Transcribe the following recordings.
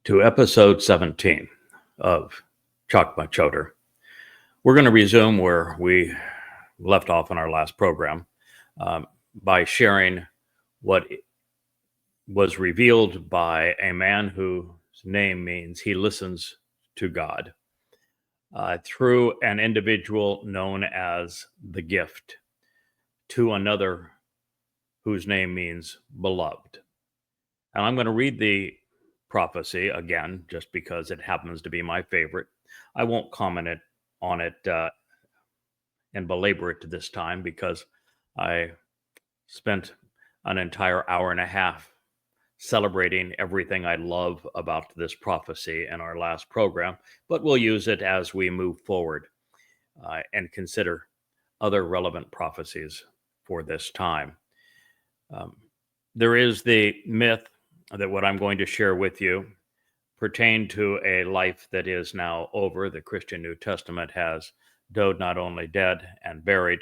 to episode 17 of Chakmah Choter. We're going to resume where we left off in our last program by sharing what was revealed by a man whose name means he listens to God through an individual known as the gift to another whose name means beloved. And I'm going to read the prophecy again, just because it happens to be my favorite. I won't comment on it and belabor it to this time because I spent an entire hour and a half celebrating everything I love about this prophecy in our last program, but we'll use it as we move forward and consider other relevant prophecies for this time. There is the myth that what I'm going to share with you pertain to a life that is now over. The Christian New Testament has Dowd not only dead and buried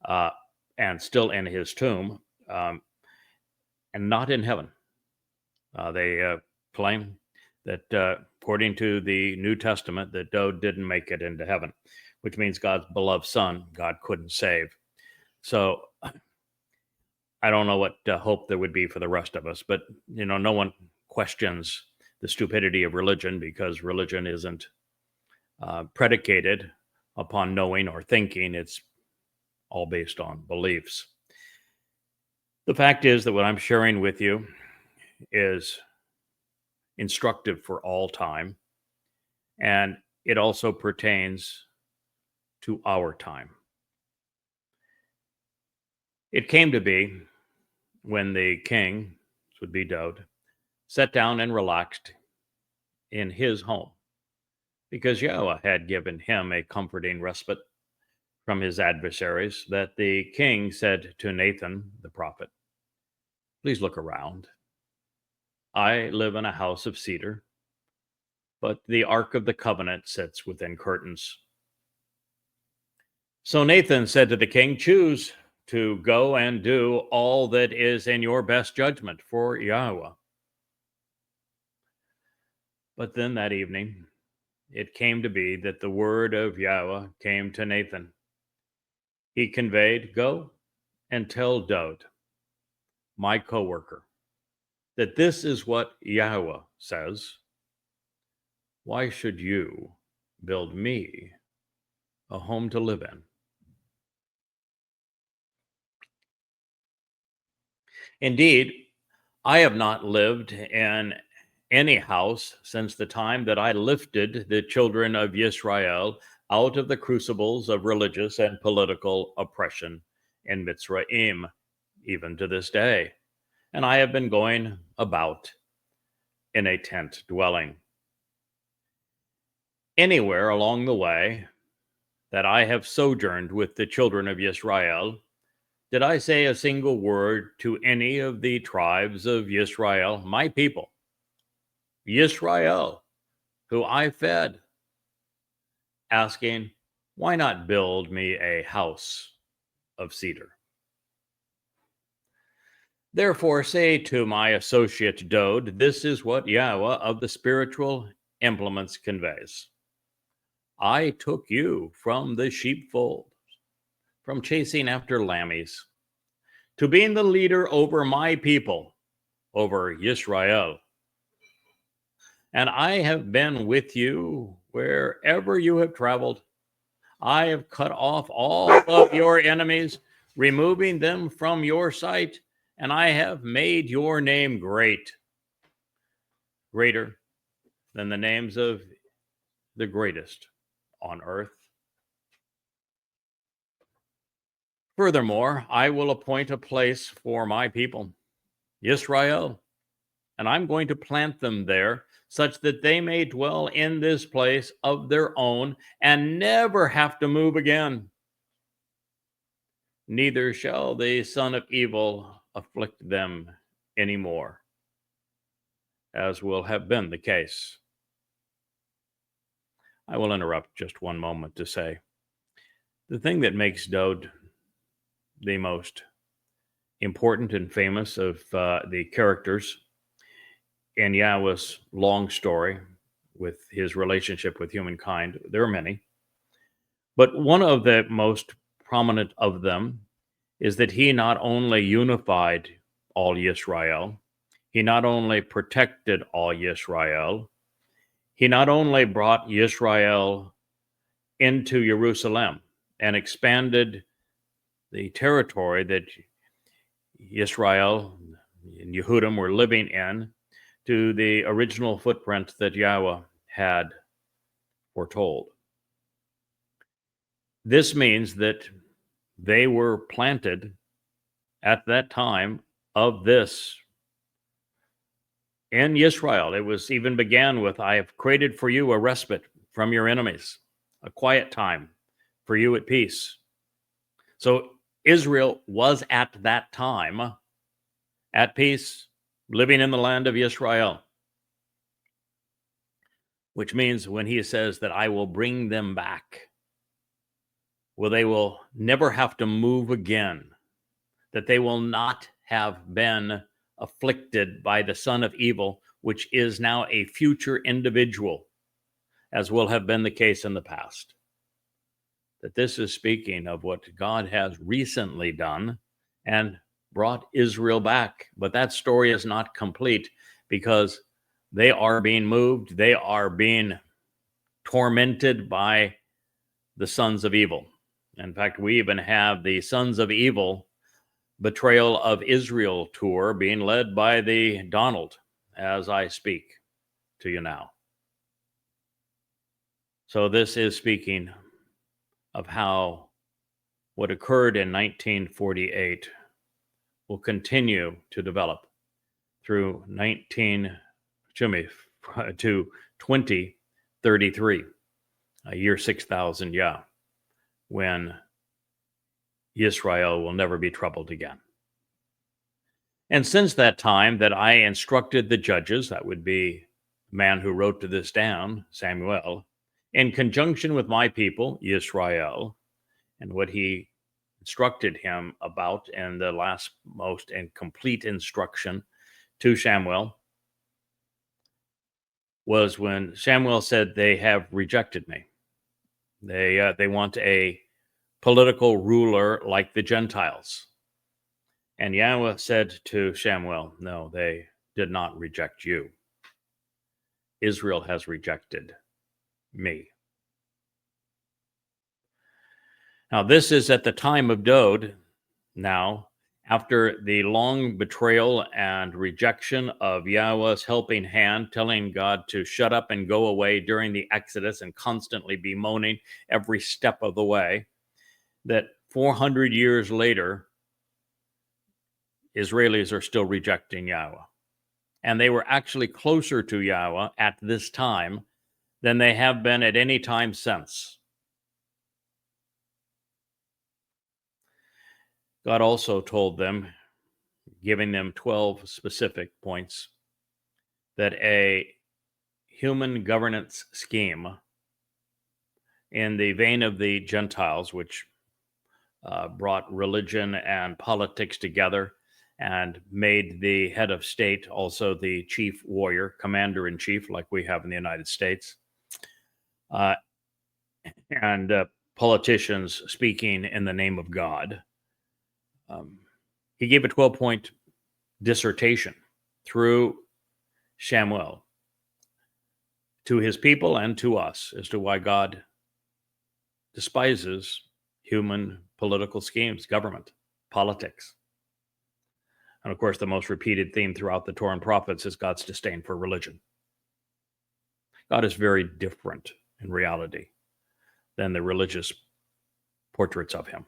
and still in his tomb and not in heaven. They claim that according to the New Testament that Dowd didn't make it into heaven, which means God's beloved son, God couldn't save. So I don't know what hope there would be for the rest of us, but no one questions the stupidity of religion because religion isn't predicated upon knowing or thinking. It's all based on beliefs. The fact is that what I'm sharing with you is instructive for all time, and it also pertains to our time. It came to be when the king, this would be Dowd, sat down and relaxed in his home because Yahowah had given him a comforting respite from his adversaries, that the king said to Nathan, the prophet, "Please look around. I live in a house of cedar, but the Ark of the Covenant sits within curtains." So Nathan said to the king, "Choose to go and do all that is in your best judgment for Yahowah." But then that evening, it came to be that the word of Yahowah came to Nathan. He conveyed, "Go and tell Dowd, my co-worker, that this is what Yahowah says. Why should you build me a home to live in?" Indeed, I have not lived in any house since the time that I lifted the children of Israel out of the crucibles of religious and political oppression in Mitzrayim, even to this day. And I have been going about in a tent dwelling. Anywhere along the way that I have sojourned with the children of Israel, did I say a single word to any of the tribes of Israel, my people, Israel, who I fed, asking, "Why not build me a house of cedar?" Therefore say to my associate Dowd, this is what Yahowah of the spiritual implements conveys. I took you from the sheepfold, from chasing after lammies, to being the leader over my people, over Israel. And I have been with you wherever you have traveled. I have cut off all of your enemies, removing them from your sight, and I have made your name great, greater than the names of the greatest on earth. Furthermore, I will appoint a place for my people, Israel, and I'm going to plant them there such that they may dwell in this place of their own and never have to move again. Neither shall the son of evil afflict them anymore, as will have been the case. I will interrupt just one moment to say, the thing that makes Dowd the most important and famous of the characters in Yahweh's long story with his relationship with humankind. There are many. But one of the most prominent of them is that he not only unified all Yisrael, he not only protected all Yisrael, he not only brought Yisrael into Jerusalem and expanded the territory that Yisrael and Yehudim were living in to the original footprint that Yahweh had foretold. This means that they were planted at that time of this in Israel. It was even began with, I have created for you a respite from your enemies, a quiet time for you at peace. So Israel was at that time at peace, living in the land of Israel, which means when he says that I will bring them back, well, they will never have to move again, that they will not have been afflicted by the son of evil, which is now a future individual, as will have been the case in the past. That this is speaking of what God has recently done and brought Israel back. But that story is not complete because they are being moved. They are being tormented by the sons of evil. In fact, we even have the Sons of Evil Betrayal of Israel tour being led by the Donald as I speak to you now. So this is speaking of how what occurred in 1948 will continue to develop through 2033, a year 6,000, when Israel will never be troubled again. And since that time that I instructed the judges, that would be the man who wrote this down, Samuel, in conjunction with my people, Israel, and what he instructed him about in the last most and complete instruction to Samuel was when Samuel said, they have rejected me. They want a political ruler like the Gentiles. And Yahweh said to Samuel, no, they did not reject you. Israel has rejected me. Now, this is at the time of Dod, now, after the long betrayal and rejection of Yahweh's helping hand, telling God to shut up and go away during the Exodus and constantly bemoaning every step of the way, that 400 years later, Israelis are still rejecting Yahweh. And they were actually closer to Yahweh at this time than they have been at any time since. God also told them, giving them 12 specific points, that a human governance scheme in the vein of the Gentiles, which brought religion and politics together and made the head of state also the chief warrior, commander-in-chief, like we have in the United States, and politicians speaking in the name of God. He gave a 12-point dissertation through Samuel to his people and to us as to why God despises human political schemes, government, politics. And of course, the most repeated theme throughout the Torah and prophets is God's disdain for religion. God is very different in reality than the religious portraits of him.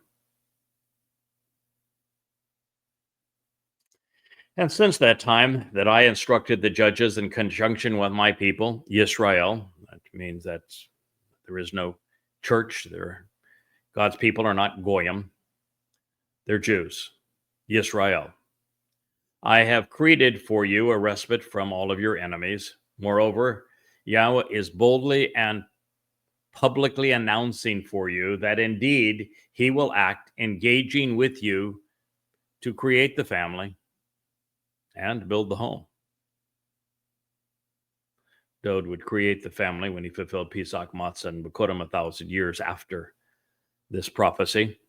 And since that time that I instructed the judges in conjunction with my people, Yisrael, that means that there is no church there. God's people are not Goyim. They're Jews, Yisrael. I have created for you a respite from all of your enemies. Moreover, Yahweh is boldly and publicly announcing for you that indeed he will act, engaging with you to create the family and build the home. Dode would create the family when he fulfilled Pesach, Matzah, and Bekurim 1,000 years after this prophecy.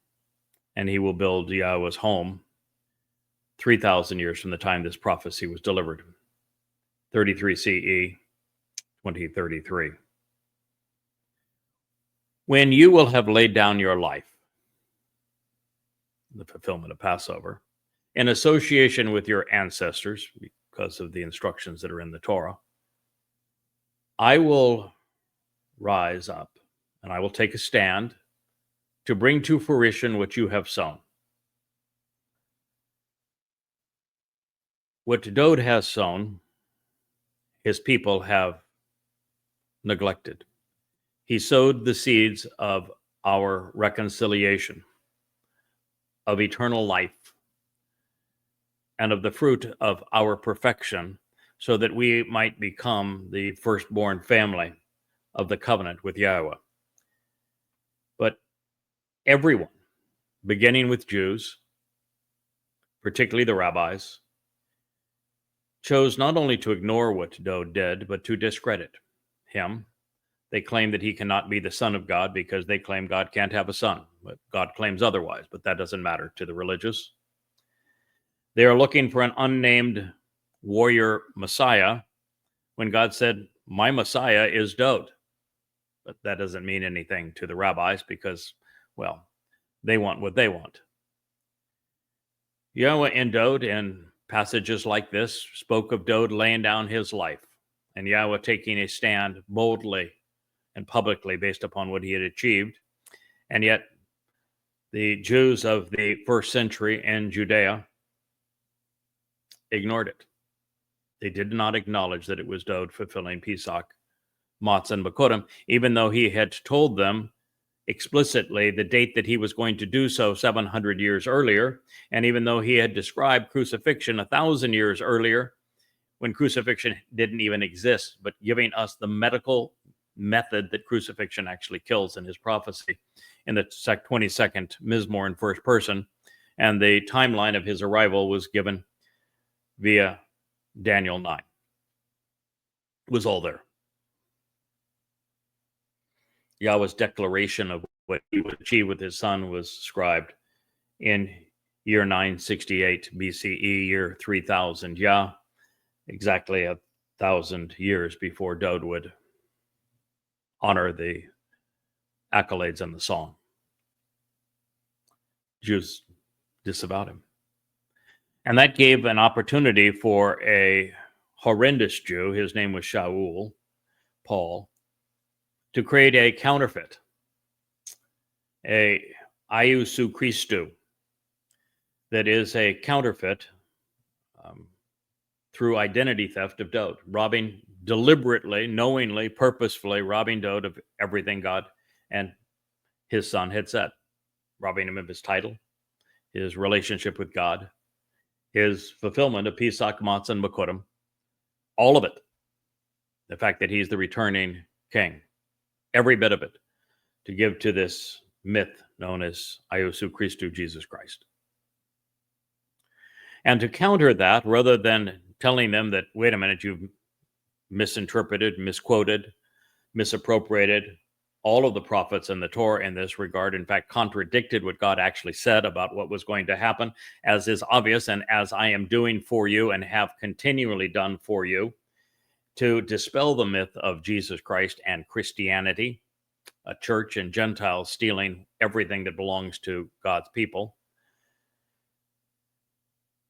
And he will build Yahweh's home 3,000 years from the time this prophecy was delivered. 33 CE, 2033. When you will have laid down your life, the fulfillment of Passover, in association with your ancestors, because of the instructions that are in the Torah, I will rise up and I will take a stand to bring to fruition what you have sown. What Dode has sown, his people have neglected. He sowed the seeds of our reconciliation, of eternal life, and of the fruit of our perfection, so that we might become the firstborn family of the covenant with Yahweh. But everyone, beginning with Jews, particularly the rabbis, chose not only to ignore what Dode did, but to discredit him. They claim that he cannot be the son of God because they claim God can't have a son. But God claims otherwise, but that doesn't matter to the religious. They are looking for an unnamed warrior Messiah when God said, my Messiah is Dode. But that doesn't mean anything to the rabbis because, well, they want what they want. Yahweh in Dode, in passages like this, spoke of Dode laying down his life, and Yahweh taking a stand boldly and publicly based upon what he had achieved. And yet, the Jews of the first century in Judea ignored it. They did not acknowledge that it was Dode fulfilling Pesach, Matzah, and Bekurim, even though he had told them explicitly the date that he was going to do so 700 years earlier, and even though he had described crucifixion 1,000 years earlier, when crucifixion didn't even exist, but giving us the medical method that crucifixion actually kills in his prophecy in the 22nd Mizmor in first person, and the timeline of his arrival was given via Daniel 9. It was all there. Yahweh's declaration of what he would achieve with his son was scribed in year 968 BCE, year 3000 Yah, exactly 1,000 years before Dode would honor the accolades and the song. Jews disavowed him. And that gave an opportunity for a horrendous Jew, his name was Shaul, Paul, to create a counterfeit, a Iusu Christu, that is a counterfeit through identity theft of Dode, robbing deliberately, knowingly, purposefully, robbing Dode of everything God and his son had said, robbing him of his title, his relationship with God, his fulfillment of Pesach, Matzah, and Bekurim, all of it. The fact that he's the returning king, every bit of it, to give to this myth known as Iusu Christu, Jesus Christ. And to counter that, rather than telling them that, wait a minute, you've misinterpreted, misquoted, misappropriated all of the prophets in the Torah in this regard, in fact, contradicted what God actually said about what was going to happen, as is obvious and as I am doing for you and have continually done for you, to dispel the myth of Jesus Christ and Christianity, a church and Gentiles stealing everything that belongs to God's people.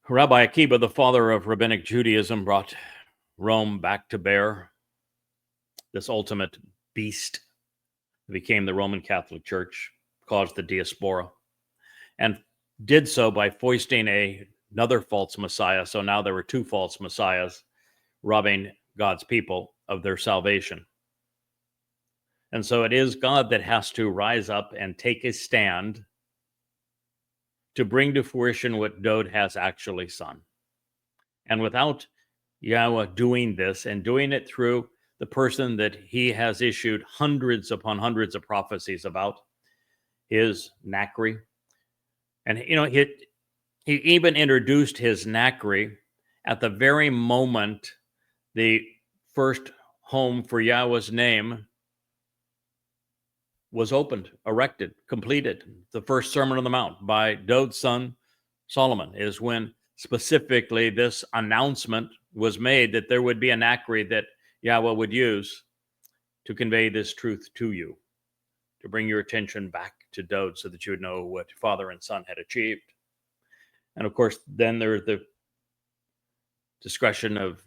Rabbi Akiba, the father of rabbinic Judaism, brought Rome back to bear, this ultimate beast that became the Roman Catholic Church, caused the diaspora, and did so by foisting another false messiah. So now there were two false messiahs robbing God's people of their salvation. And so it is God that has to rise up and take a stand to bring to fruition what Dode has actually sown. And without Yahweh doing this and doing it through the person that he has issued hundreds upon hundreds of prophecies about, his Nachri. And, he even introduced his Nachri at the very moment the first home for Yahweh's name was opened, erected, completed. The first Sermon on the Mount by David's son Solomon is when specifically this announcement was made that there would be an acri that Yahweh would use to convey this truth to you, to bring your attention back to David so that you would know what father and son had achieved. And of course, then there's the discussion of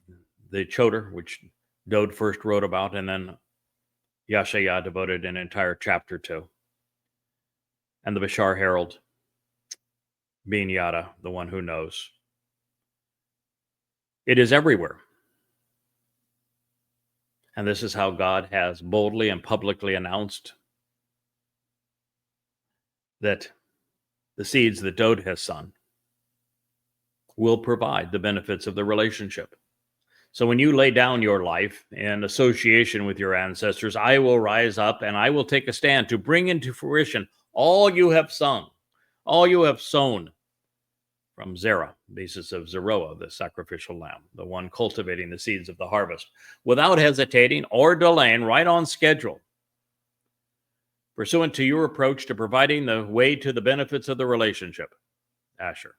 the Choter, which David first wrote about, and then Yashayah devoted an entire chapter to. And the Bashar Herald, being Yada, the one who knows. It is everywhere. And this is how God has boldly and publicly announced that the seeds that David has sown will provide the benefits of the relationship. So when you lay down your life in association with your ancestors, I will rise up and I will take a stand to bring into fruition all you have sung, all you have sown from Zerah, basis of Zeroah, the sacrificial lamb, the one cultivating the seeds of the harvest, without hesitating or delaying, right on schedule, pursuant to your approach to providing the way to the benefits of the relationship. Asher.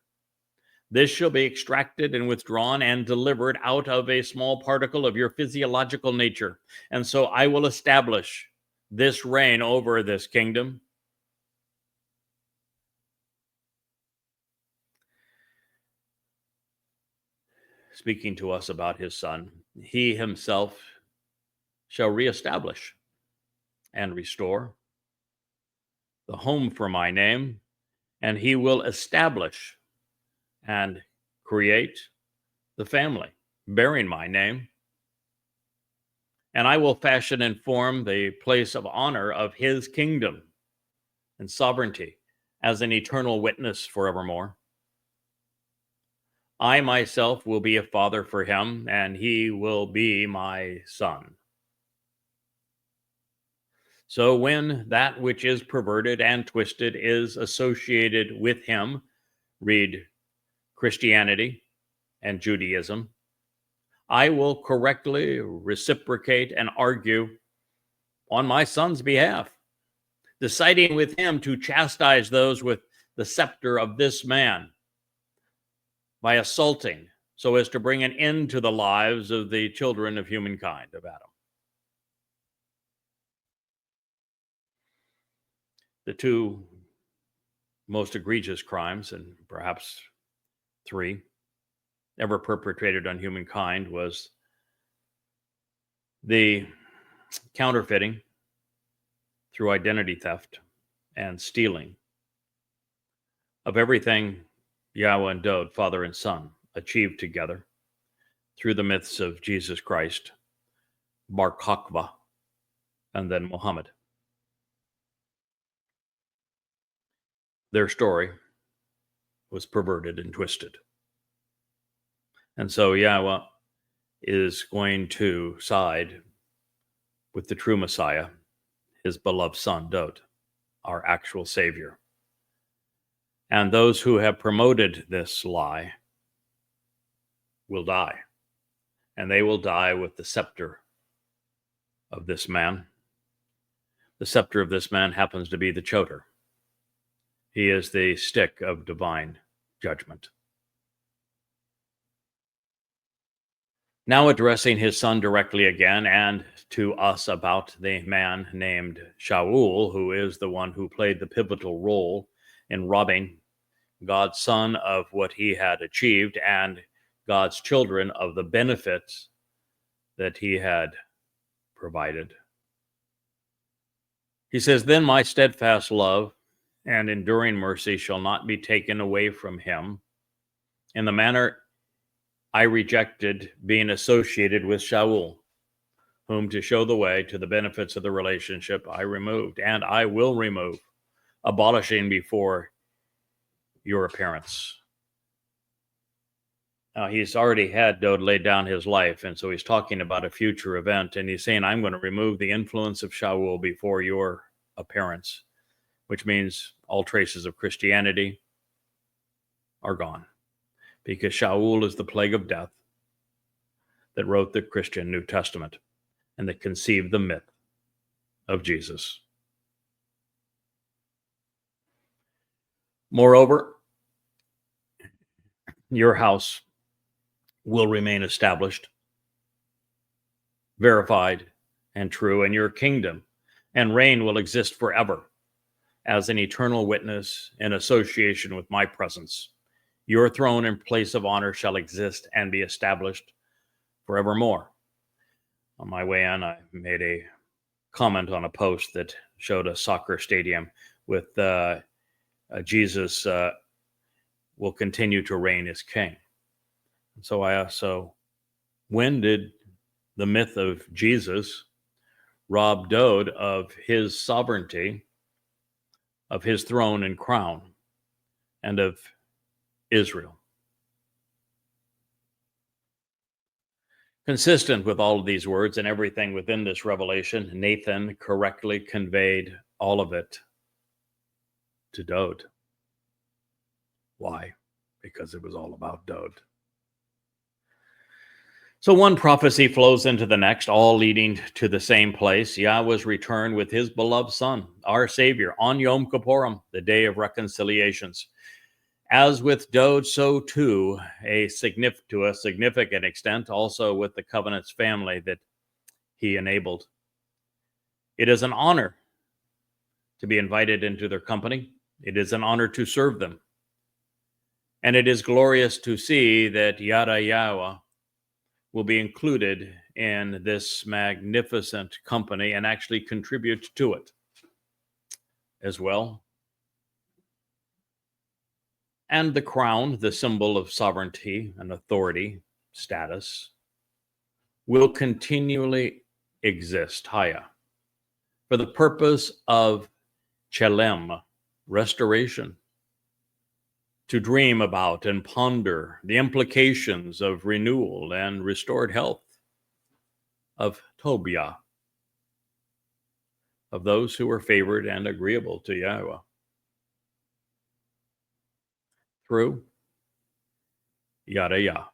This shall be extracted and withdrawn and delivered out of a small particle of your physiological nature. And so I will establish this reign over this kingdom. Speaking to us about his son, he himself shall reestablish and restore the home for my name, and he will establish and create the family bearing my name. And I will fashion and form the place of honor of his kingdom and sovereignty as an eternal witness forevermore. I myself will be a father for him, and he will be my son. So when that which is perverted and twisted is associated with him, read Christianity and Judaism, I will correctly reciprocate and argue on my son's behalf, deciding with him to chastise those with the scepter of this man by assaulting, so as to bring an end to the lives of the children of humankind, of Adam. The two most egregious crimes, and perhaps three, ever perpetrated on humankind was the counterfeiting through identity theft and stealing of everything Yahweh and Dod, father and son, achieved together through the myths of Jesus Christ, Bar Kokhba, and then Muhammad. Their story was perverted and twisted. And so Yahweh is going to side with the true Messiah, his beloved son, Dod, our actual Savior. And those who have promoted this lie will die. And they will die with the scepter of this man. The scepter of this man happens to be the Choter. He is the stick of divine judgment. Now addressing his son directly again, and to us about the man named Shaul, who is the one who played the pivotal role in robbing God's son of what he had achieved and God's children of the benefits that he had provided. He says, "Then my steadfast love and enduring mercy shall not be taken away from him in the manner I rejected being associated with Shaul, whom to show the way to the benefits of the relationship I removed, and I will remove, abolishing before your appearance." Now, he's already had Dod laid down his life, and so he's talking about a future event, and he's saying, I'm going to remove the influence of Shaul before your appearance, which means all traces of Christianity are gone, because Shaul is the plague of death that wrote the Christian New Testament. and that conceived the myth of Jesus. Moreover, your house will remain established, verified, and true, and your kingdom and reign will exist forever as an eternal witness in association with my presence. Your throne and place of honor shall exist and be established forevermore. On my way in, I made a comment on a post that showed a soccer stadium with Jesus will continue to reign as king. And so I also, when did the myth of Jesus rob Dode of his sovereignty, of his throne and crown, and of Israel? Consistent with all of these words and everything within this revelation, Nathan correctly conveyed all of it to Dode. Why? Because it was all about Dode. So one prophecy flows into the next, all leading to the same place, Yahweh's return with his beloved Son, our Savior, on Yom Kippurim, the day of reconciliations. As with Dode, so too, to a significant extent, also with the covenant's family that he enabled. It is an honor to be invited into their company. It is an honor to serve them. And it is glorious to see that Yada Yahowah will be included in this magnificent company and actually contribute to it as well. And the crown, the symbol of sovereignty and authority, status, will continually exist, Haya, for the purpose of Chelem, restoration, to dream about and ponder the implications of renewal and restored health, of Tobiah, of those who are favored and agreeable to Yahweh. Through Yada Yah.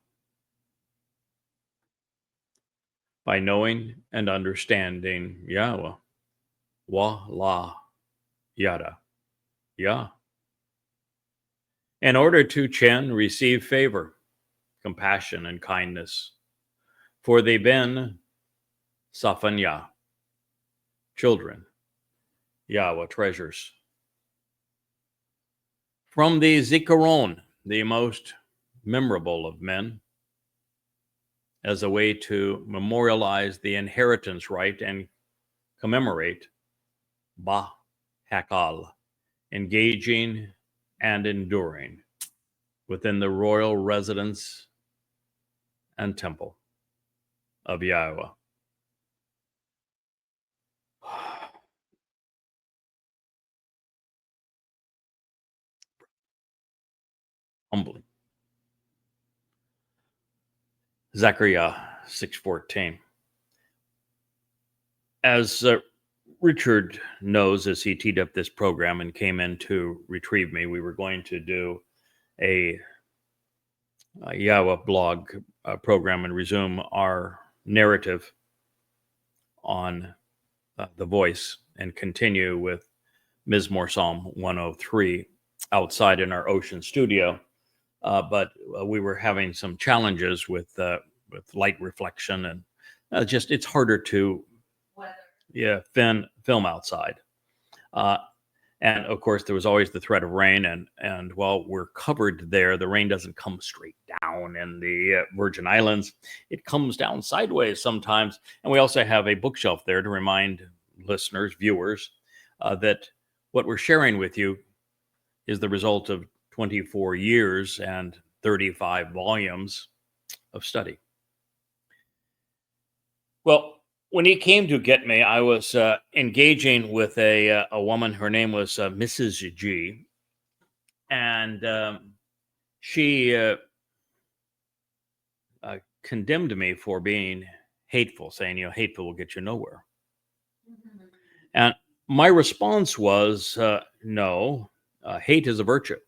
By knowing and understanding Yahweh, la Yada Yah. In order to Chen receive favor, compassion, and kindness, for they been Safanya, children, Yahweh treasures. From the Zikaron, the most memorable of men, as a way to memorialize the inheritance right and commemorate Ba Hakal, engaging and enduring within the royal residence and temple of Yahweh. Humbly. Zechariah 6:14. As Richard knows, as he teed up this program and came in to retrieve me, we were going to do a Yahweh blog program and resume our narrative on the voice and continue with Mizmor Psalm 103 outside in our Ocean studio. But we were having some challenges with light reflection and just it's harder to film outside. And of course, there was always the threat of rain. And while we're covered there, the rain doesn't come straight down in the Virgin Islands. It comes down sideways sometimes. And we also have a bookshelf there to remind listeners, viewers, that what we're sharing with you is the result of 24 years and 35 volumes of study. Well, when he came to get me, I was engaging with a woman. Her name was Mrs. G. And she condemned me for being hateful, saying, hateful will get you nowhere. Mm-hmm. And my response was, no, hate is a virtue.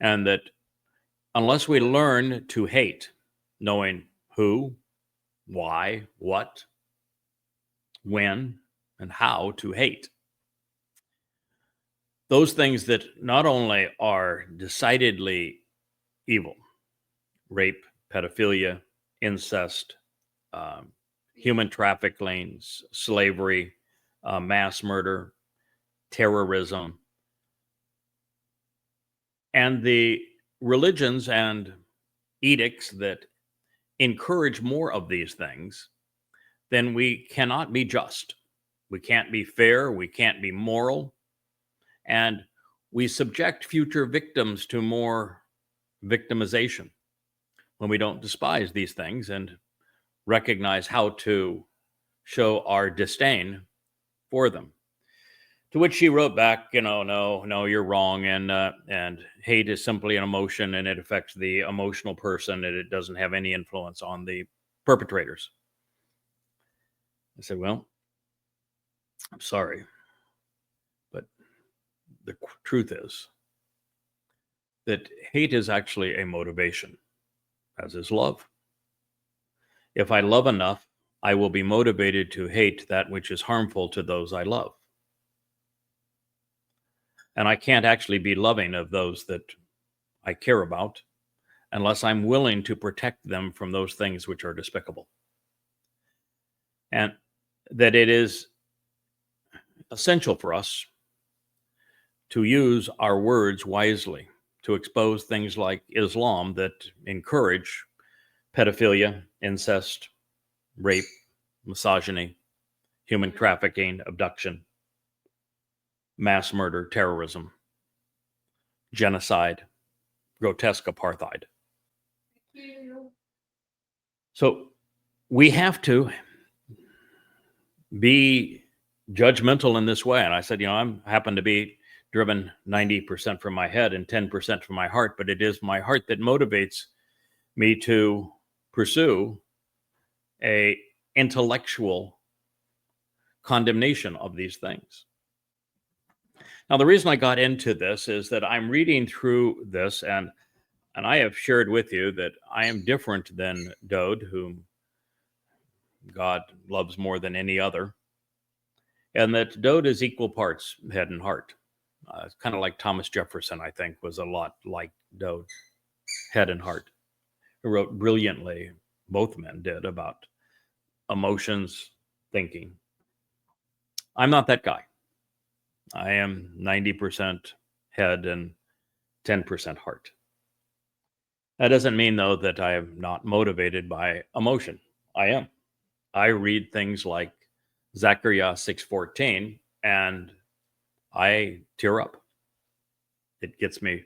And that unless we learn to hate, knowing who, why, what, when and how to hate. Those things that not only are decidedly evil, rape, pedophilia, incest, um, human trafficking, slavery, mass murder, terrorism, and the religions and edicts that encourage more of these things, then we cannot be just. We can't be fair. We can't be moral. And we subject future victims to more victimization when we don't despise these things and recognize how to show our disdain for them. To which she wrote back, no, you're wrong, and hate is simply an emotion, and it affects the emotional person, and it doesn't have any influence on the perpetrators. I said, well, I'm sorry, but the truth is that hate is actually a motivation, as is love. If I love enough, I will be motivated to hate that which is harmful to those I love. And I can't actually be loving of those that I care about unless I'm willing to protect them from those things which are despicable. And that it is essential for us to use our words wisely to expose things like Islam that encourage pedophilia, incest, rape, misogyny, human trafficking, abduction, mass murder, terrorism, genocide, grotesque apartheid. So we have to be judgmental in this way. And I said, I happen to be driven 90% from my head and 10% from my heart, but it is my heart that motivates me to pursue a intellectual condemnation of these things. Now, the reason I got into this is that I'm reading through this, and I have shared with you that I am different than Dode, whom God loves more than any other, and that Dode is equal parts head and heart. It's kind of like Thomas Jefferson, I think, was a lot like Dode, head and heart, who wrote brilliantly, both men did, about emotions, thinking. I'm not that guy. I am 90% head and 10% heart. That doesn't mean, though, that I am not motivated by emotion. I am. I read things like Zechariah 6:14, and I tear up. It gets me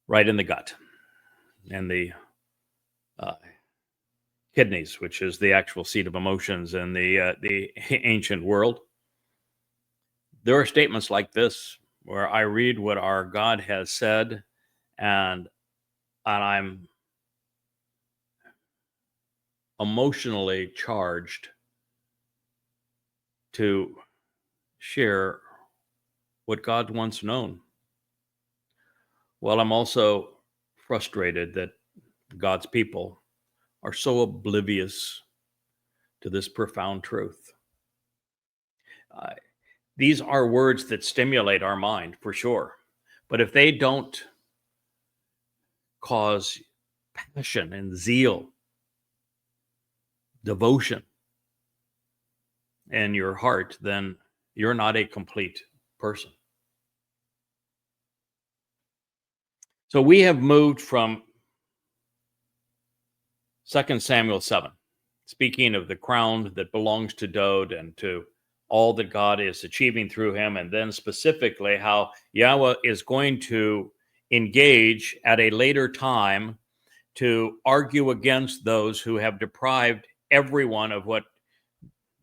right in the gut and the kidneys, which is the actual seat of emotions in the ancient world. There are statements like this where I read what our God has said, and I'm emotionally charged to share what God wants known. Well, I'm also frustrated that God's people are so oblivious to this profound truth. These are words that stimulate our mind, for sure. But if they don't cause passion and zeal, devotion in your heart, then you're not a complete person. So we have moved from 2 Samuel 7, speaking of the crown that belongs to Dode and to all that God is achieving through him, and then specifically how Yahweh is going to engage at a later time to argue against those who have deprived everyone of what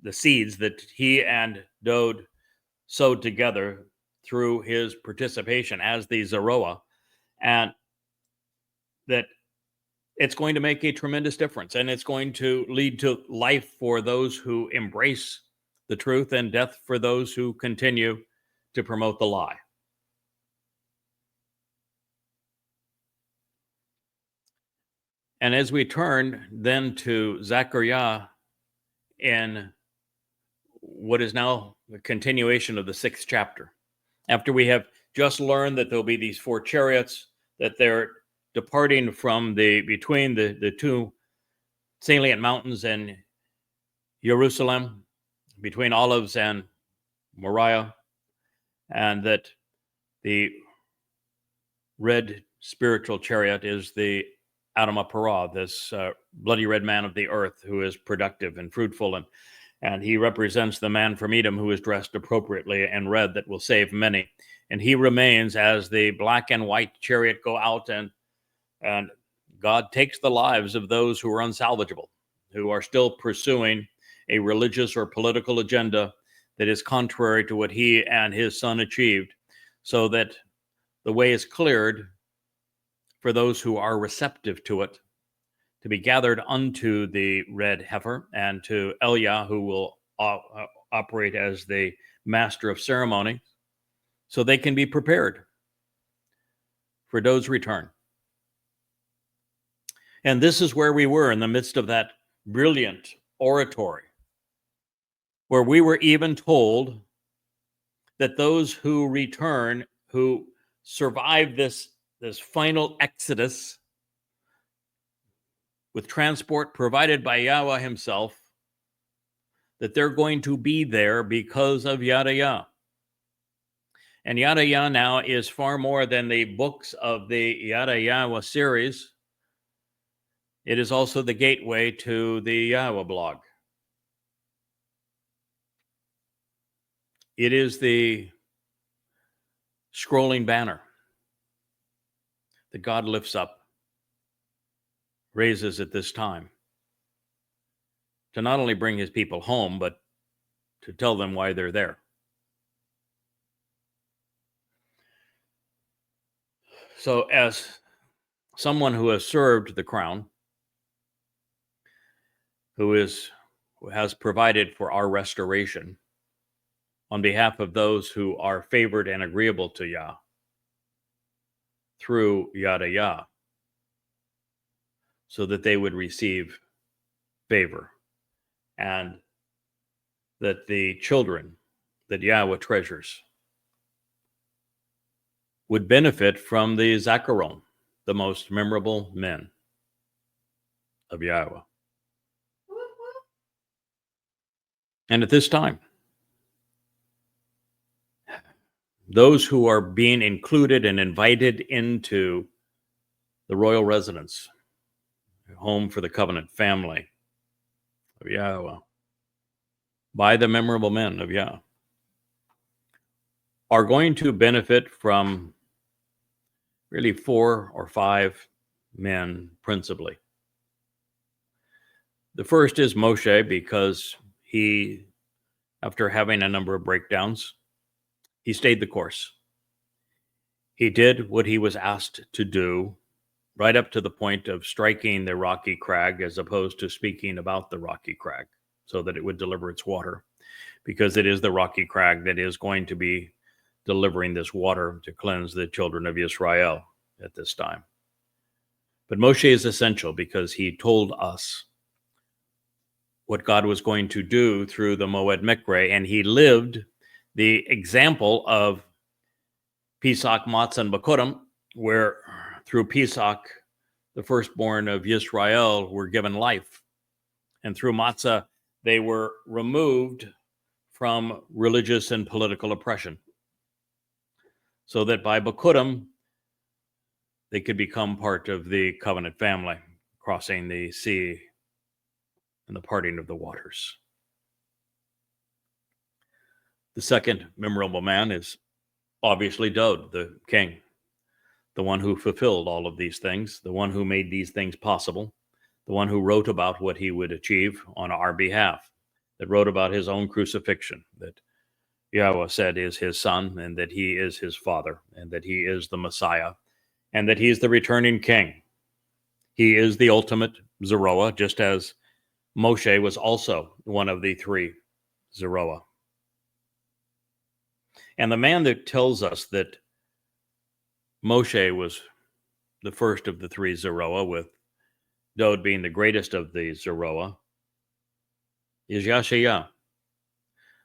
the seeds that he and Dode sowed together through his participation as the Zeroah, and that it's going to make a tremendous difference, and it's going to lead to life for those who embrace the truth and death for those who continue to promote the lie. And as we turn then to Zechariah in what is now the continuation of the 6th chapter. After we have just learned that there'll be these 4 chariots, that they're departing from between the 2 salient mountains in Jerusalem, between Olives and Moriah, and that the red spiritual chariot is the Adamah Parah, this bloody red man of the earth who is productive and fruitful, and he represents the man from Edom who is dressed appropriately in red that will save many. And he remains as the black and white chariot go out, and God takes the lives of those who are unsalvageable, who are still pursuing a religious or political agenda that is contrary to what he and his son achieved, so that the way is cleared for those who are receptive to it to be gathered unto the red heifer, and to Eliah, who will operate as the master of ceremony, so they can be prepared for Dode's return. And this is where we were in the midst of that brilliant oratory, where we were even told that those who return, who survive this final exodus with transport provided by Yahweh himself, that they're going to be there because of Yada Yah. And Yada Yah now is far more than the books of the Yada Yahowah series. It is also the gateway to the Yahowah blog. It is the scrolling banner that God lifts up, raises at this time, to not only bring his people home, but to tell them why they're there. So as someone who has served the crown, who has provided for our restoration on behalf of those who are favored and agreeable to Yah through Yada Yah, so that they would receive favor, and that the children that Yahweh treasures would benefit from the Zakaron, the most memorable men of Yahweh. And at this time, those who are being included and invited into the royal residence, home for the covenant family of Yahweh, by the memorable men of Yah, are going to benefit from really 4 or 5 men principally. The first is Moshe, because he, after having a number of breakdowns, he stayed the course. He did what he was asked to do, right up to the point of striking the rocky crag, as opposed to speaking about the rocky crag, so that it would deliver its water, because it is the rocky crag that is going to be delivering this water to cleanse the children of Israel at this time. But Moshe is essential, because he told us what God was going to do through the Moed Mikre, and he lived the example of Pesach, Matzah, and Bakurim, where through Pesach, the firstborn of Yisrael were given life, and through Matzah, they were removed from religious and political oppression, so that by Bakurim, they could become part of the covenant family, crossing the sea and the parting of the waters. The second memorable man is obviously Dode, the king, the one who fulfilled all of these things, the one who made these things possible, the one who wrote about what he would achieve on our behalf, that wrote about his own crucifixion, that Yahweh said is his son, and that he is his father, and that he is the Messiah, and that he is the returning king. He is the ultimate Zeroah, just as Moshe was also one of the 3 Zeroah. And the man that tells us that Moshe was the first of the 3 Zeroah, with Dode being the greatest of the Zeroah, is Yashayah,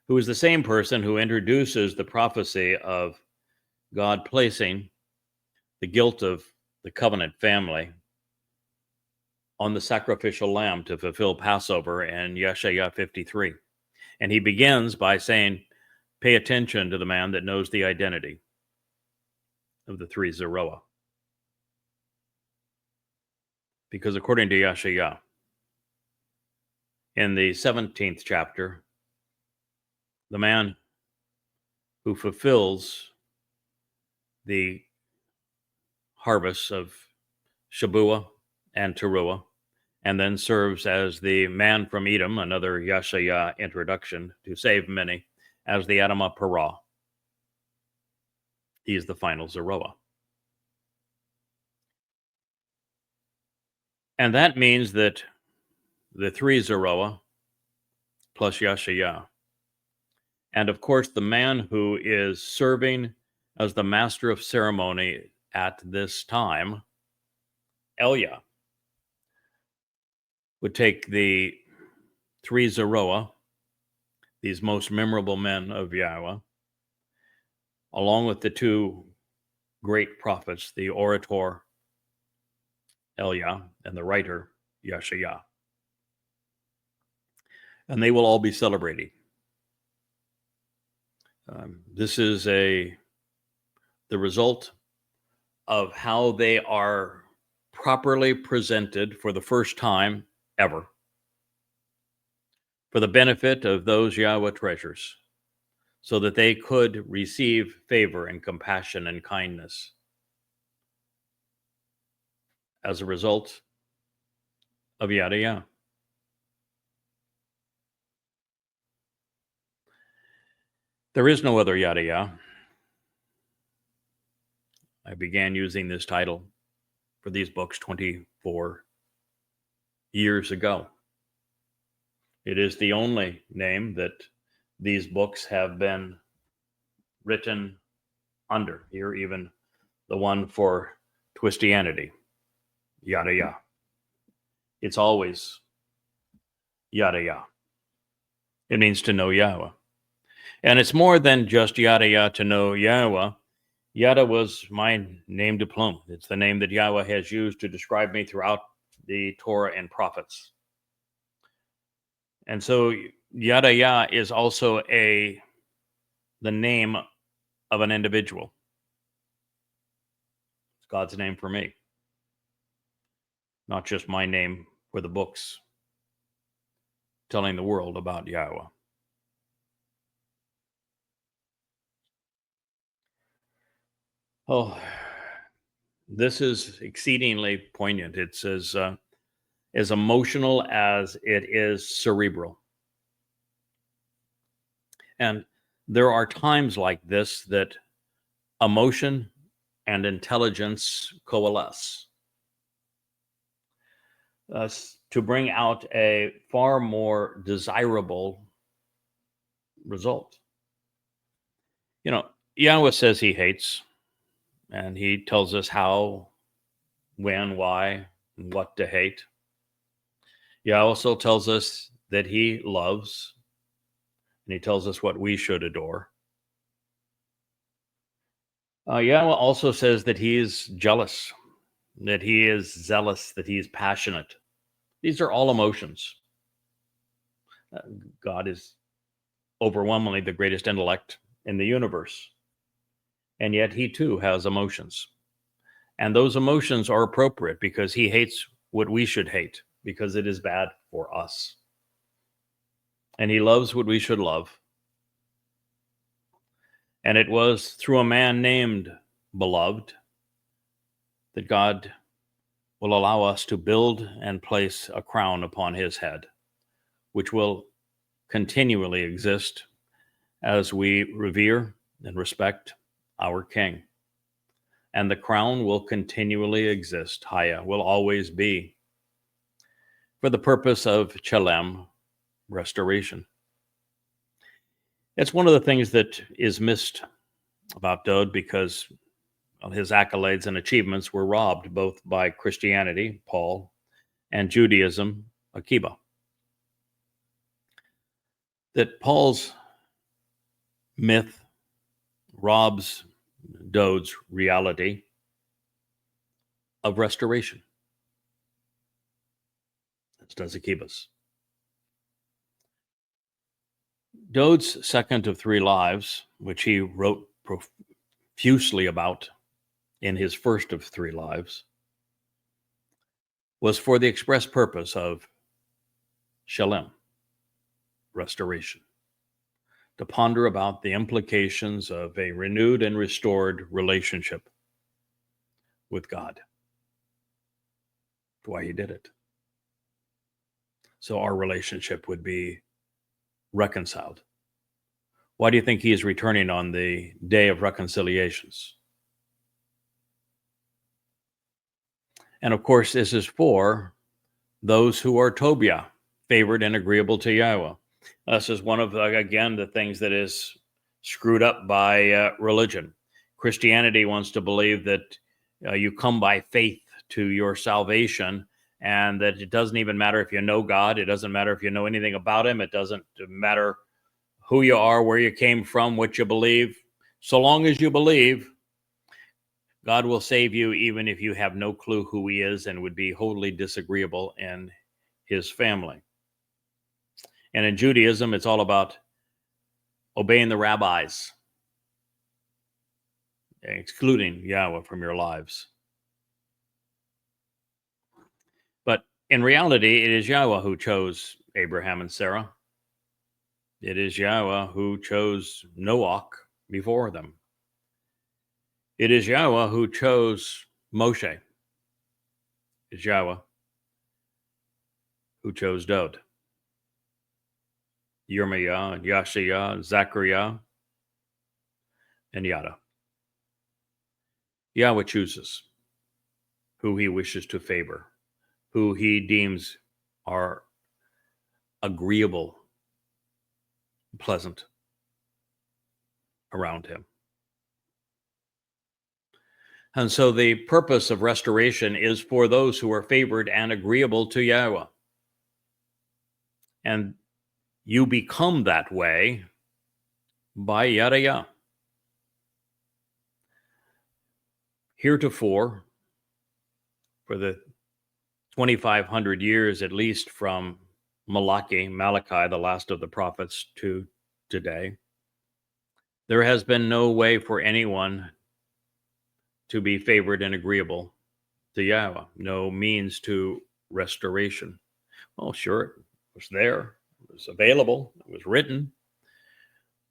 who is the same person who introduces the prophecy of God placing the guilt of the covenant family on the sacrificial lamb to fulfill Passover in Yeshaya 53. And he begins by saying, pay attention to the man that knows the identity of the three Zeroah. Because according to Yeshaya, in the 17th chapter, the man who fulfills the harvests of Shabuah and Towrah, and then serves as the man from Edom, another Yeshaya introduction to save many, as the Adamah Parah. He is the final Zeroah. And that means that the three Zeroah plus Yeshaya, and of course the man who is serving as the master of ceremony at this time, Elia, would take the three Zeroah, these most memorable men of Yahowah, along with the two great prophets, the orator Elia and the writer Yeshaya. And they will all be celebrating. This is the result of how they are properly presented for the first time ever for the benefit of those Yahowah treasures, so that they could receive favor and compassion and kindness as a result of Yada Yah. There is no other Yada Yah. I began using this title for these books 24 years ago. It is the only name that these books have been written under. Here, even the one for Twistianity, Yada Yah. It's always Yada Yah. It means to know Yahowah. And it's more than just Yada Yah to know Yahowah. Yada was my name de plume. It's the name that Yahowah has used to describe me throughout the Torah and prophets. And so Yada Yah is also the name of an individual. It's God's name for me, not just my name for the books telling the world about Yahowah. Oh, this is exceedingly poignant. It's as emotional as it is cerebral. And there are times like this that emotion and intelligence coalesce to bring out a far more desirable result. You know, Yahowah says he hates, and he tells us how, when, why, and what to hate. Yahowah also tells us that he loves, and he tells us what we should adore. Yahowah also says that he is jealous, that he is zealous, that he is passionate. These are all emotions. God is overwhelmingly the greatest intellect in the universe. And yet he too has emotions. And those emotions are appropriate because he hates what we should hate, because it is bad for us. And he loves what we should love. And it was through a man named Beloved that God will allow us to build and place a crown upon his head, which will continually exist as we revere and respect our King. And the crown will continually exist. Haya will always be for the purpose of Chelem, restoration. It's one of the things that is missed about Dowd, because his accolades and achievements were robbed both by Christianity, Paul, and Judaism, Akiba. That Paul's myth robs Dode's reality of restoration. That's does it keep us. Dode's second of three lives, which he wrote profusely about in his first of three lives, was for the express purpose of shalem, restoration, to ponder about the implications of a renewed and restored relationship with God. That's why he did it. So our relationship would be reconciled. Why do you think he is returning on the day of reconciliations? And of course, this is for those who are Tobiah, favored and agreeable to Yahowah. This is one of, again, the things that is screwed up by religion. Christianity wants to believe that you come by faith to your salvation, and that it doesn't even matter if you know God. It doesn't matter if you know anything about him. It doesn't matter who you are, where you came from, what you believe. So long as you believe, God will save you, even if you have no clue who he is and would be wholly disagreeable in his family. And in Judaism, it's all about obeying the rabbis, excluding Yahowah from your lives. But in reality, it is Yahowah who chose Abraham and Sarah. It is Yahowah who chose Noach before them. It is Yahowah who chose Moshe. It is Yahowah who chose Dod, Yirmiah, Yashaya, Zechariah, and Yada. Yahowah chooses who he wishes to favor, who he deems are agreeable, pleasant around him. And so the purpose of restoration is for those who are favored and agreeable to Yahowah. And you become that way by Yada Yah. Heretofore, for the 2,500 years at least from Malachi, the last of the prophets, to today, there has been no way for anyone to be favored and agreeable to Yahowah, no means to restoration. Oh, sure, it was there, it was available, it was written,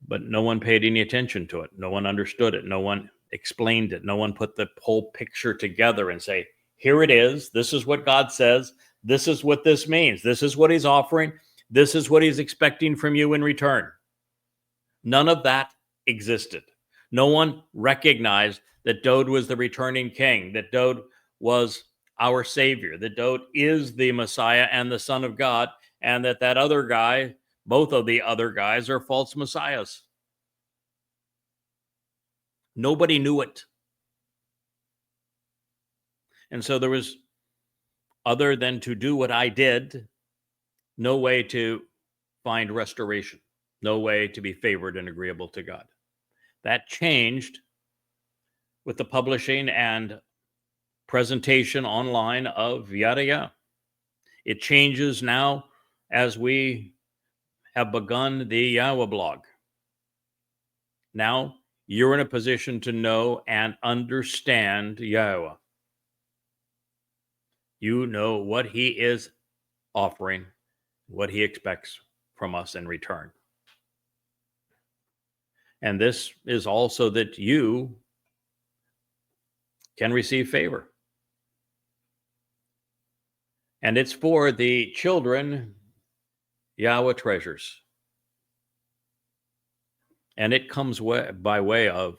but no one paid any attention to it. No one understood it. No one explained it. No one put the whole picture together and say, here it is. This is what God says. This is what this means. This is what he's offering. This is what he's expecting from you in return. None of that existed. No one recognized that Dod was the returning king, that Dod was our Savior, that Dod is the Messiah and the Son of God, and that other guy, both of the other guys, are false messiahs. Nobody knew it. And so there was, other than to do what I did, no way to find restoration, no way to be favored and agreeable to God. That changed with the publishing and presentation online of Yada Yah. It changes now as we have begun the Yahowah blog. Now you're in a position to know and understand Yahowah. You know what he is offering, what he expects from us in return. And this is also that you can receive favor. And it's for the children Yahowah treasures. And it comes by way of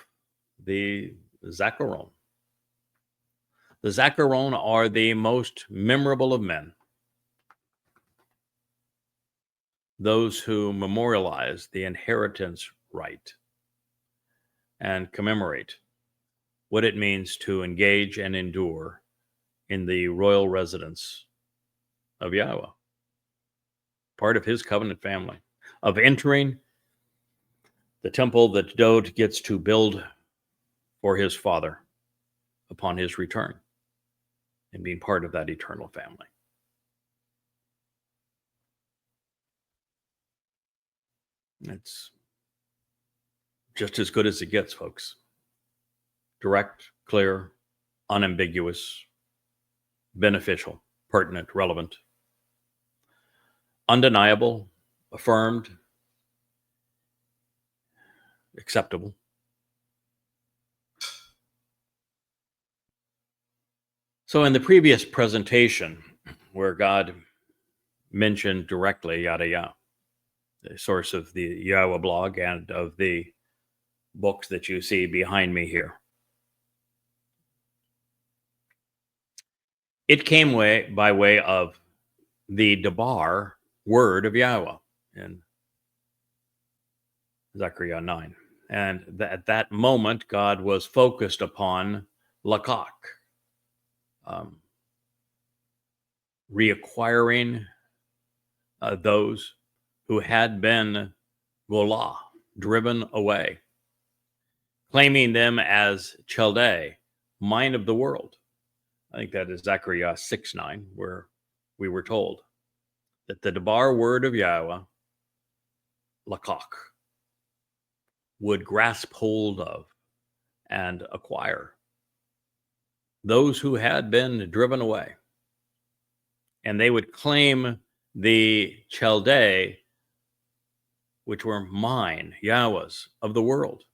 the Zacharon. The Zacharon are the most memorable of men, those who memorialize the inheritance right and commemorate what it means to engage and endure in the royal residence of Yahowah, part of his covenant family, of entering the temple that Dowd gets to build for his father upon his return and being part of that eternal family. It's just as good as it gets, folks. Direct, clear, unambiguous, beneficial, pertinent, relevant, undeniable, affirmed, acceptable. So in the previous presentation, where God mentioned directly Yada Yah, the source of the YAHOWAH blog and of the books that you see behind me here, it came by way of the Debar word of Yahowah in Zechariah 9. And at that moment, God was focused upon Lakach, reacquiring those who had been Golah, driven away, claiming them as Chaldea, mine of the world. I think that is Zechariah 6:9, where we were told that the Debar word of Yahowah, Lakach, would grasp hold of and acquire those who had been driven away. And they would claim the Chaldea, which were mine, Yahweh's, of the world,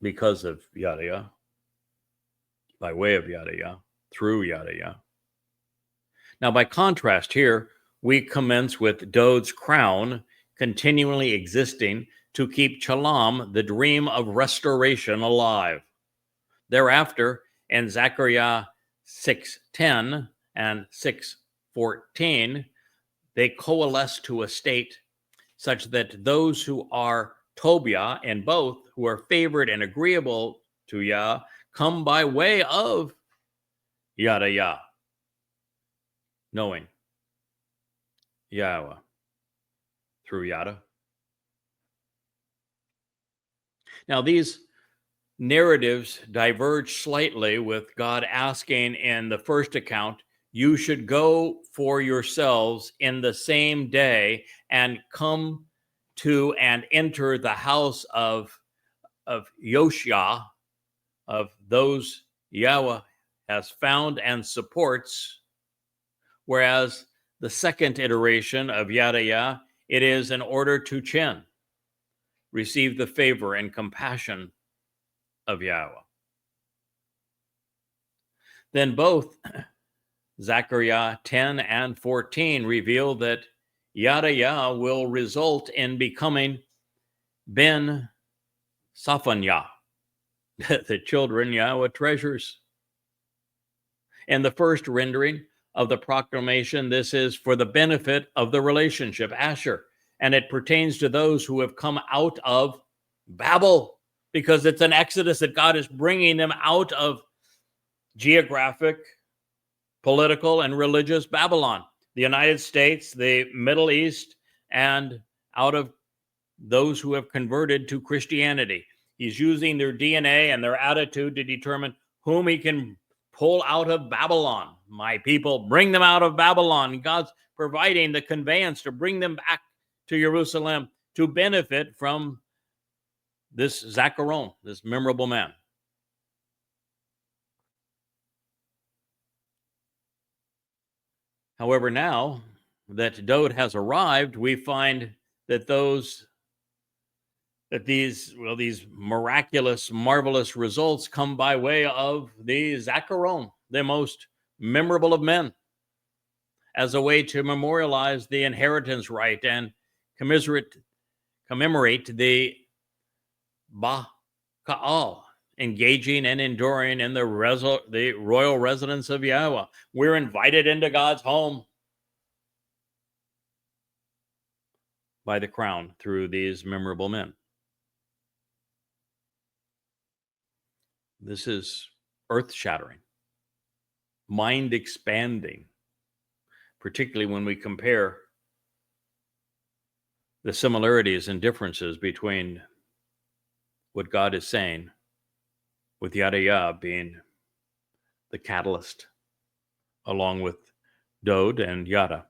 because of Yada Yah, by way of Yada Yah, through Yada Yah. Now, by contrast here, we commence with Dowd's crown continually existing to keep Chalam, the dream of restoration, alive. Thereafter, in Zechariah 6:10 and 6:14, they coalesce to a state such that those who are Tobiah in both, who are favored and agreeable to Yah, come by way of Yada Yah, knowing Yahowah through Yada. Now, these narratives diverge slightly, with God asking in the first account, you should go for yourselves in the same day and come to and enter the house of Yoshia, of those Yahweh has found and supports. Whereas the second iteration of Yada Yah, it is in order to Chen, receive the favor and compassion of Yahweh. Then both Zechariah 10 and 14 reveal that Yada Yah will result in becoming Ben Saphanyah, the children Yahweh treasures. In the first rendering of the proclamation, this is for the benefit of the relationship, Asher, and it pertains to those who have come out of Babel, because it's an exodus that God is bringing them out of geographic, political, and religious Babylon, the United States, the Middle East, and out of those who have converted to Christianity. He's using their DNA and their attitude to determine whom he can pull out of Babylon. My people, bring them out of Babylon. God's providing the conveyance to bring them back to Jerusalem to benefit from this Zacharon, this memorable man. However, now that Dowd has arrived, we find that these miraculous, marvelous results come by way of the Zacharon, the most memorable of men, as a way to memorialize the inheritance right and commemorate the Ba'al, engaging and enduring in the royal residence of Yahweh. We're invited into God's home by the crown through these memorable men. This is earth-shattering, mind-expanding, particularly when we compare the similarities and differences between what God is saying, with Yada Yah being the catalyst, along with Dode and Yada,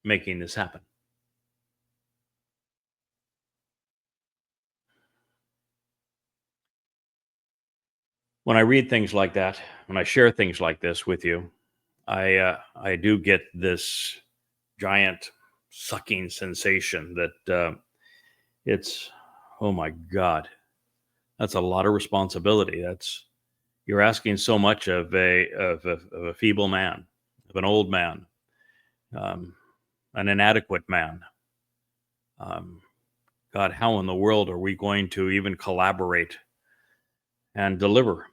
making this happen. When I read things like that, when I share things like this with you, I do get this giant sucking sensation that it's, oh my God, that's a lot of responsibility. You're asking so much of a feeble man, of an old man, an inadequate man. God, how in the world are we going to even collaborate and deliver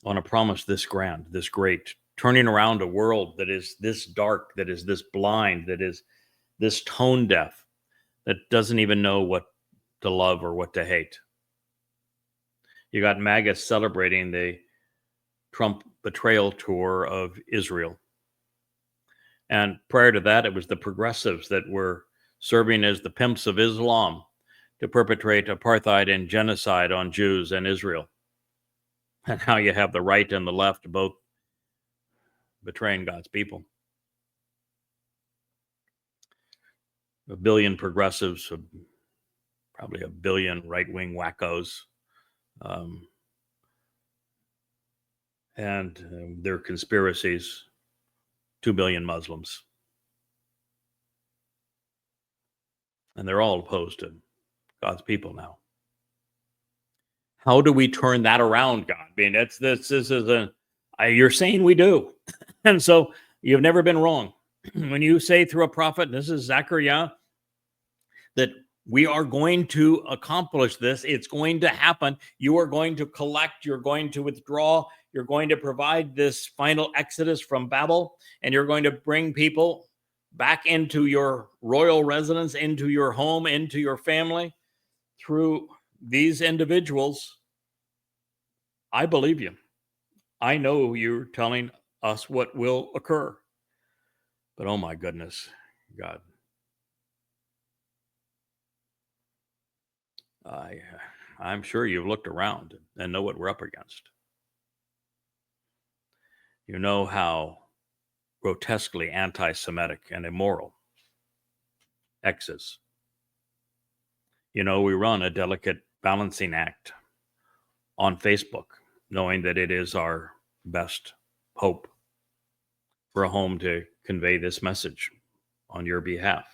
on a promise this grand, this great, turning around a world that is this dark, that is this blind, that is this tone deaf, that doesn't even know what to love or what to hate? You got MAGA celebrating the Trump betrayal tour of Israel. And prior to that, it was the progressives that were serving as the pimps of Islam to perpetrate apartheid and genocide on Jews and Israel. And now you have the right and the left both betraying God's people. A billion progressives, probably a billion right-wing wackos, and their conspiracies, 2 billion Muslims. And they're all opposed to God's people now. How do we turn that around, God? I mean, you're saying we do. And so you've never been wrong. When you say through a prophet, this is Zechariah, that we are going to accomplish this, it's going to happen. You are going to collect, you're going to withdraw, you're going to provide this final exodus from Babel, and you're going to bring people back into your royal residence, into your home, into your family through these individuals. I believe you. I know you're telling us what will occur. But oh my goodness, God. I'm sure you've looked around and know what we're up against. You know how grotesquely anti-Semitic and immoral X is. You know, we run a delicate balancing act on Facebook, knowing that it is our best hope for a home to convey this message on your behalf.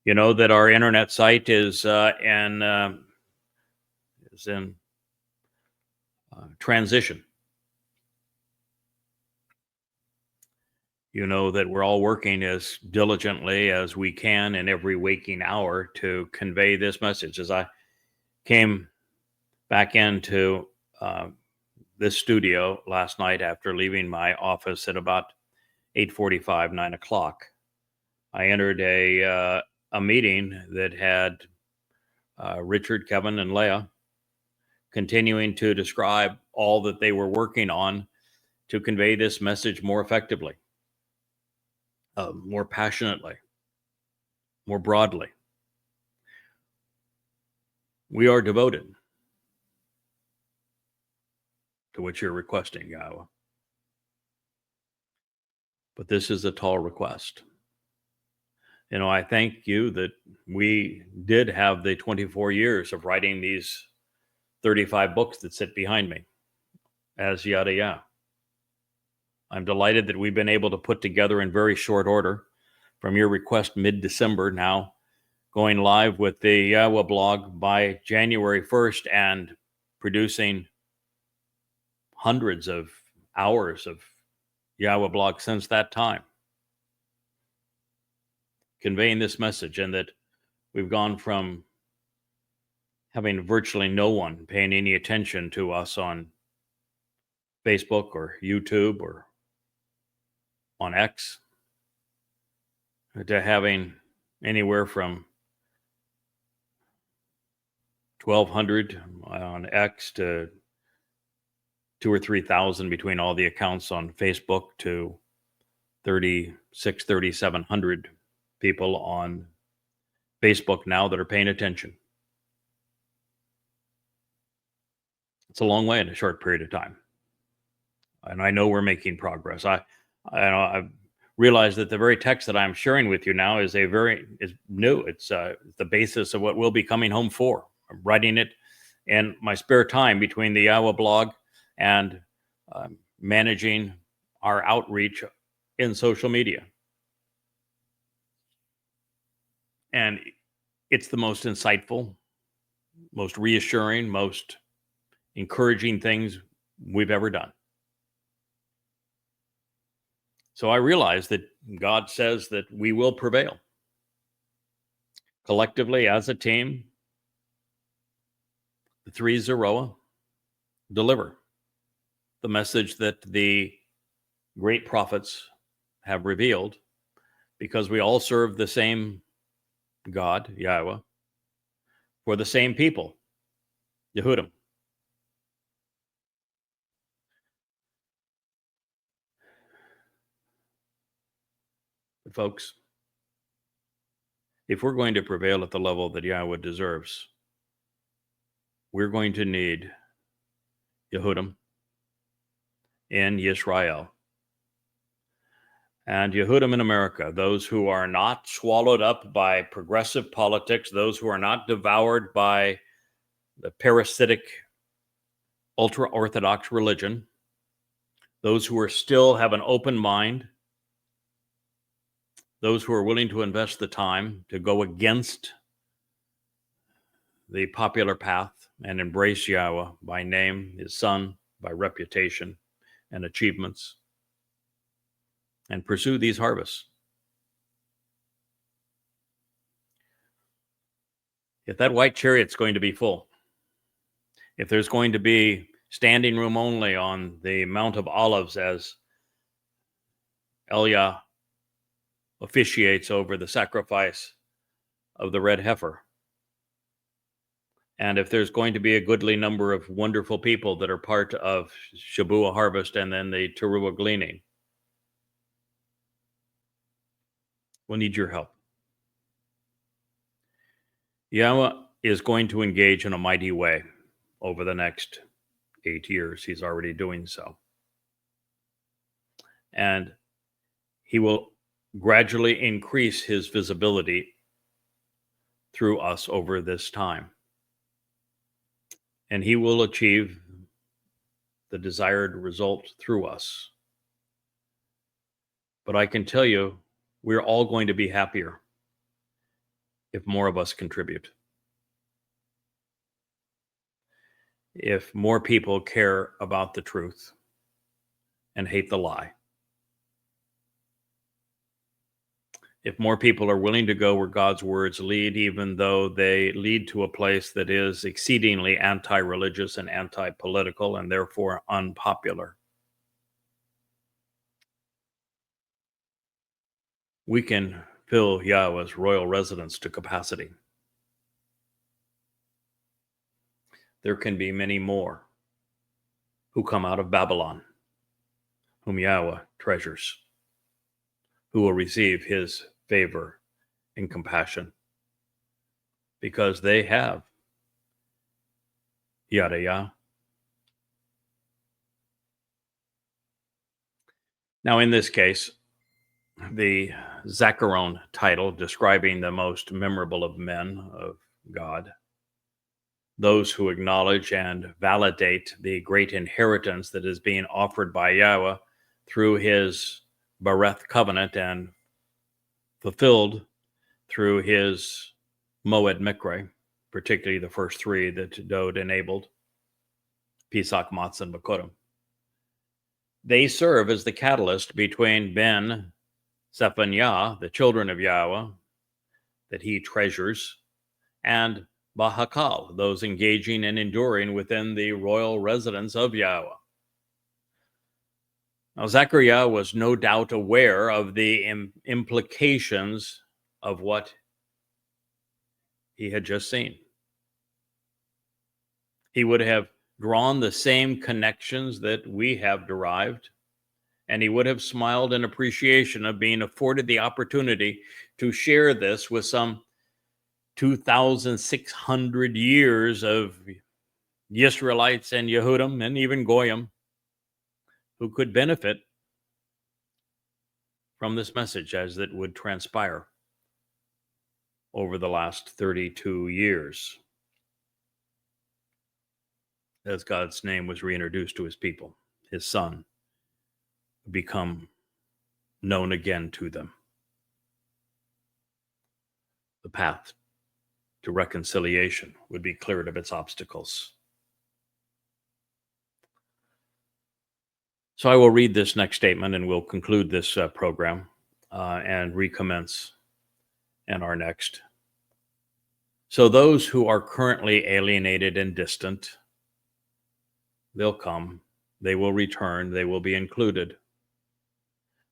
You know that our internet site is in transition. You know that we're all working as diligently as we can in every waking hour to convey this message. As I came back into this studio last night after leaving my office at about 8:45, 9 o'clock, I entered a meeting that had Richard, Kevin, and Leah continuing to describe all that they were working on to convey this message more effectively, more passionately, more broadly. We are devoted to what you're requesting, Yahowah. But this is a tall request. You know, I thank you that we did have the 24 years of writing these 35 books that sit behind me as Yada Yah. I'm delighted that we've been able to put together in very short order, from your request mid-December, now going live with the YAHOWAH blog by January 1st and producing hundreds of hours of YAHOWAH blog since that time, conveying this message, and that we've gone from having virtually no one paying any attention to us on Facebook or YouTube or on X to having anywhere from 1,200 on X to 2,000 or 3,000 between all the accounts on Facebook to 3,700 people on Facebook now that are paying attention. It's a long way in a short period of time. And I know we're making progress. I've realized that the very text that I'm sharing with you now is new. It's the basis of what we'll be coming home for. I'm writing it in my spare time between the YAHOWAH blog and managing our outreach in social media. And it's the most insightful, most reassuring, most encouraging things we've ever done. So I realize that God says that we will prevail. Collectively, as a team, the three Zeroah deliver the message that the great prophets have revealed, because we all serve the same God, Yahweh, for the same people, Yehudim. But folks, if we're going to prevail at the level that Yahweh deserves, we're going to need Yehudim in Israel. And Yehudim in America, those who are not swallowed up by progressive politics, those who are not devoured by the parasitic ultra-Orthodox religion, those who are still have an open mind, those who are willing to invest the time to go against the popular path and embrace Yahweh by name, his son, by reputation and achievements, and pursue these harvests. If that white chariot's going to be full, if there's going to be standing room only on the Mount of Olives as Elia officiates over the sacrifice of the red heifer, and if there's going to be a goodly number of wonderful people that are part of Shabuah harvest and then the Teruah gleaning, we'll need your help. Yahweh is going to engage in a mighty way over the next 8 years. He's already doing so. And he will gradually increase his visibility through us over this time. And he will achieve the desired result through us. But I can tell you, we're all going to be happier if more of us contribute. If more people care about the truth and hate the lie. If more people are willing to go where God's words lead, even though they lead to a place that is exceedingly anti-religious and anti-political and therefore unpopular, we can fill Yahweh's royal residence to capacity. There can be many more who come out of Babylon, whom Yahweh treasures, who will receive his favor and compassion, because they have Yada Yah. Now, in this case, the Zacharon title describing the most memorable of men of God, those who acknowledge and validate the great inheritance that is being offered by Yahweh through his Bereth covenant and fulfilled through his Moed Mikre, particularly the first three that Dode enabled, Pesach, Matzah, and Bakodim. They serve as the catalyst between Ben, Zephaniah, the children of Yahweh, that he treasures, and Bahakal, those engaging and enduring within the royal residence of Yahweh. Now, Zechariah was no doubt aware of the implications of what he had just seen. He would have drawn the same connections that we have derived, and he would have smiled in appreciation of being afforded the opportunity to share this with some 2,600 years of Israelites and Yehudim and even Goyim who could benefit from this message as it would transpire over the last 32 years as God's name was reintroduced to his people. His son would become known again to them. The path to reconciliation would be cleared of its obstacles. So I will read this next statement and we'll conclude this program and recommence in our next. So those who are currently alienated and distant, they'll come, they will return, they will be included,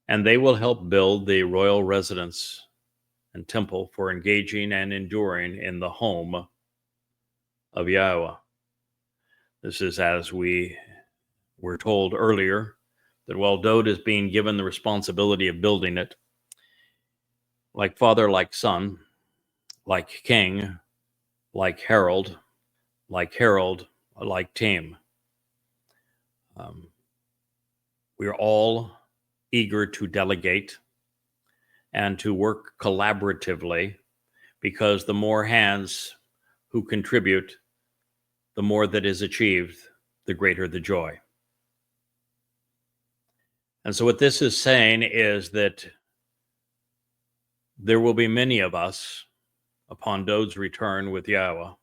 and they will help build the royal residence and temple for engaging and enduring in the home of Yahowah. This is as we were told earlier, that while Dowd is being given the responsibility of building it, like father, like son, like king, like herald, like team. We are all eager to delegate and to work collaboratively, because the more hands who contribute, the more that is achieved, the greater the joy. And so what this is saying is that there will be many of us upon Dowd's return with Yahowah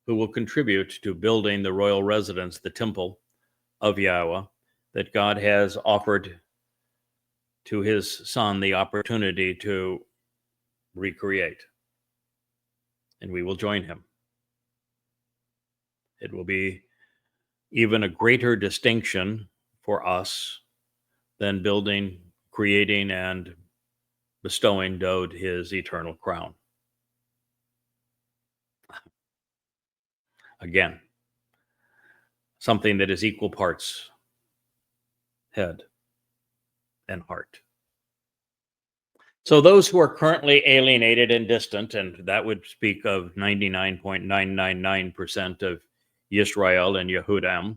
who will contribute to building the royal residence, the temple of Yahowah, that God has offered to his son the opportunity to recreate. And we will join him. It will be even a greater distinction for us than building, creating, and bestowing Dowd his eternal crown. Again, something that is equal parts head and heart. So those who are currently alienated and distant, and that would speak of 99.999% of Yisrael and Yehudim,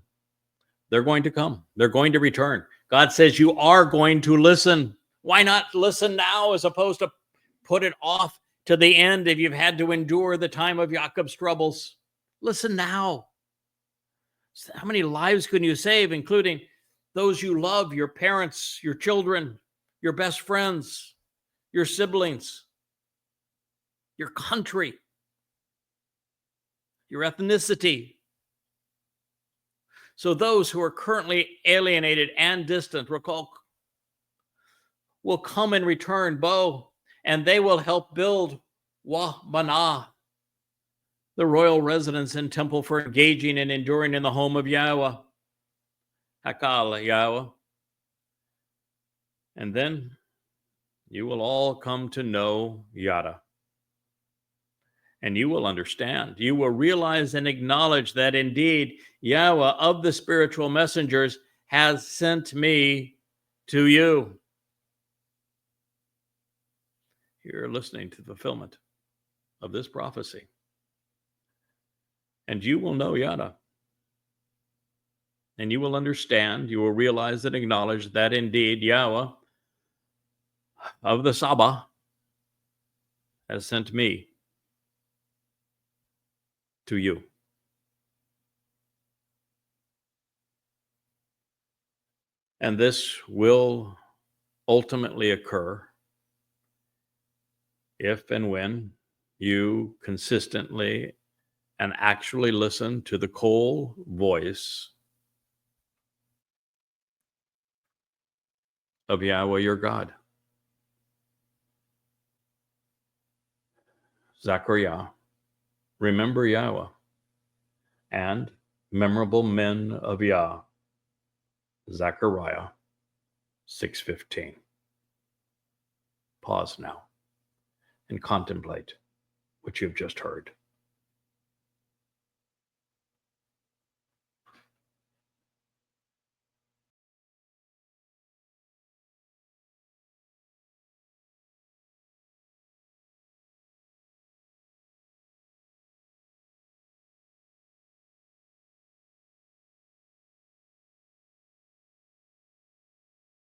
they're going to come. They're going to return. God says you are going to listen. Why not listen now as opposed to put it off to the end if you've had to endure the time of Jacob's troubles? Listen now. How many lives can you save, including those you love, your parents, your children, your best friends, your siblings, your country, your ethnicity? So those who are currently alienated and distant, recall, will come and return, and they will help build YAHOWah, the royal residence and temple for engaging and enduring in the home of Yahowah. Hakal Yahowah. And then you will all come to know Yada. And you will understand. You will realize and acknowledge that indeed Yahowah of the spiritual messengers has sent me to you. You're listening to the fulfillment of this prophecy. And you will know Yada. And you will understand, you will realize and acknowledge that indeed Yahowah of the Sabah has sent me to you. And this will ultimately occur if and when you consistently and actually listen to the cold voice of Yahowah your God. Zechariah, remember Yahowah, and memorable men of Yah, Zechariah 6:15. Pause now and contemplate what you've just heard.